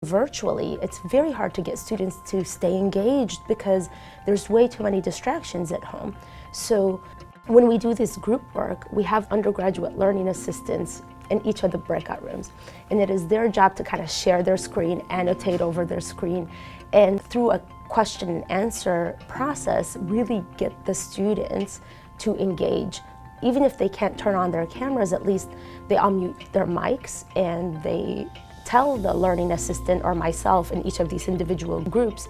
Virtually, it's very hard to get students to stay engaged because there's way too many distractions at home. So when we do this group work, we have undergraduate learning assistants in each of the breakout rooms. And it is their job to kind of share their screen, annotate over their screen, and through a question and answer process, really get the students to engage. Even if they can't turn on their cameras, at least they unmute their mics and they tell the learning assistant or myself in each of these individual groups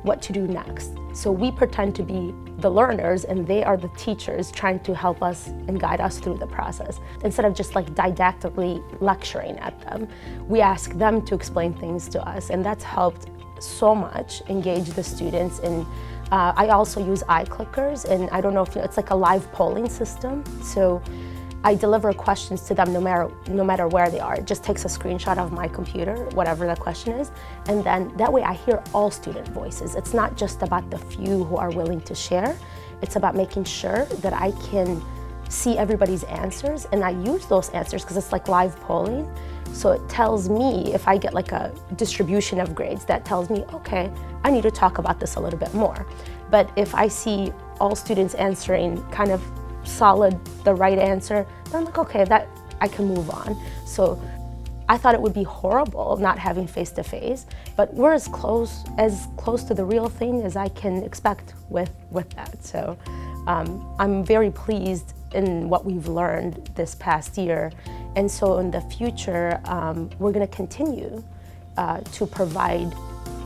what to do next. So we pretend to be the learners and they are the teachers trying to help us and guide us through the process. Instead of just like didactically lecturing at them, we ask them to explain things to us, and that's helped so much engage the students. And I also use iClickers, and I don't know if it's like a live polling system. So I deliver questions to them no matter where they are. It just takes a screenshot of my computer, whatever the question is, and then that way I hear all student voices. It's not just about the few who are willing to share. It's about making sure that I can see everybody's answers, and I use those answers because it's like live polling. So it tells me, if I get like a distribution of grades, that tells me, okay, I need to talk about this a little bit more. But if I see all students answering kind of solid, the right answer, then I'm like, okay, that I can move on. So I thought it would be horrible not having face-to-face, but we're as close to the real thing as I can expect with that. So I'm very pleased in what we've learned this past year. And so in the future, we're gonna continue to provide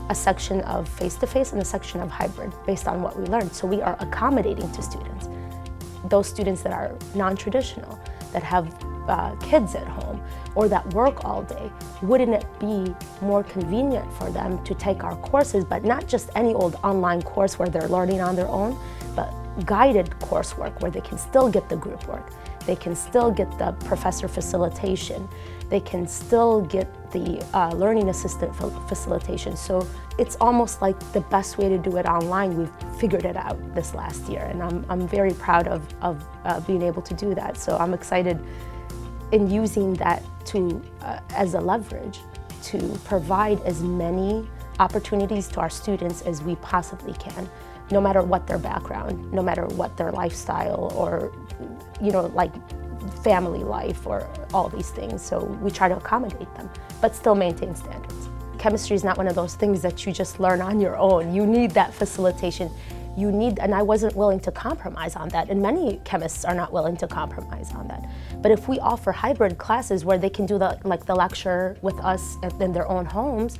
a section of face-to-face and a section of hybrid based on what we learned. So we are accommodating to students. Those students that are non-traditional, that have kids at home, or that work all day, wouldn't it be more convenient for them to take our courses, but not just any old online course where they're learning on their own, but guided coursework where they can still get the group work, they can still get the professor facilitation, they can still get the learning assistant facilitation. So it's almost like the best way to do it online. We've figured it out this last year, and I'm very proud of being able to do that. So I'm excited in using that as a leverage to provide as many opportunities to our students as we possibly can, no matter what their background, no matter what their lifestyle, or like family life, or all these things. So we try to accommodate them, but still maintain standards. Chemistry is not one of those things that you just learn on your own. You need that facilitation. And I wasn't willing to compromise on that, and many chemists are not willing to compromise on that. But if we offer hybrid classes where they can do the lecture with us in their own homes,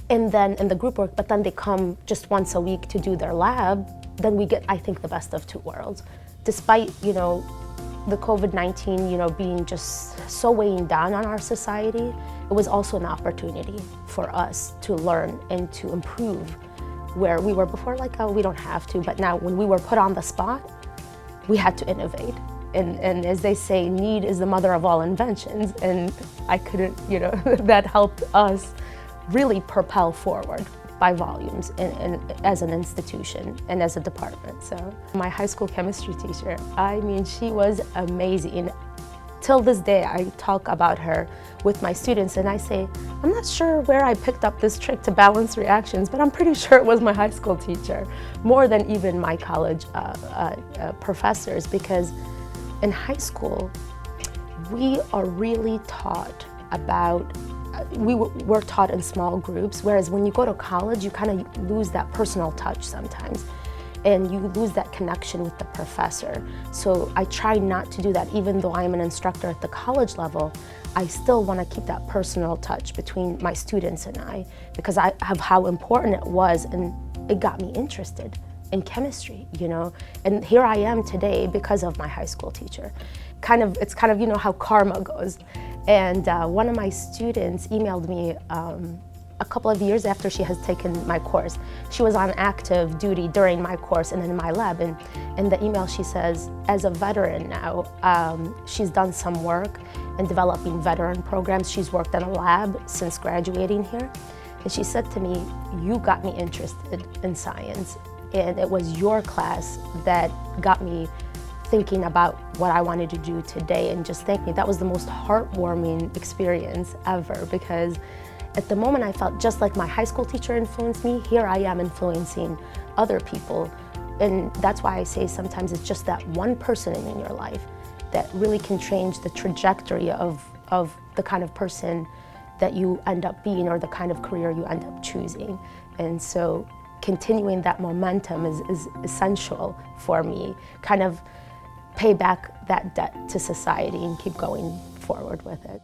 and then in the group work, but then they come just once a week to do their lab, then we get, I think, the best of two worlds. Despite, the COVID-19, being just so weighing down on our society, it was also an opportunity for us to learn and to improve where we were before, like, oh, we don't have to, but now when we were put on the spot, we had to innovate. And as they say, need is the mother of all inventions, and I couldn't, that helped us really propel forward by volumes and as an institution and as a department. So my high school chemistry teacher, she was amazing. Till this day, I talk about her with my students, and I say, I'm not sure where I picked up this trick to balance reactions, but I'm pretty sure it was my high school teacher, more than even my college professors, because in high school, we are really taught about we're taught in small groups, whereas when you go to college, you kind of lose that personal touch sometimes, and you lose that connection with the professor. So I try not to do that. Even though I'm an instructor at the college level, I still want to keep that personal touch between my students and I, because of how important it was, and it got me interested in chemistry, And here I am today because of my high school teacher. It's kind of how karma goes. And one of my students emailed me a couple of years after she has taken my course. She was on active duty during my course and in my lab, and in the email she says, as a veteran now, she's done some work in developing veteran programs. She's worked in a lab since graduating here. And she said to me, you got me interested in science, and it was your class that got me thinking about what I wanted to do today, and just thank me. That was the most heartwarming experience ever, because At the moment I felt just like my high school teacher influenced me, here I am influencing other people. And that's why I say sometimes it's just that one person in your life that really can change the trajectory of the kind of person that you end up being or the kind of career you end up choosing. And so continuing that momentum is essential for me, kind of pay back that debt to society and keep going forward with it.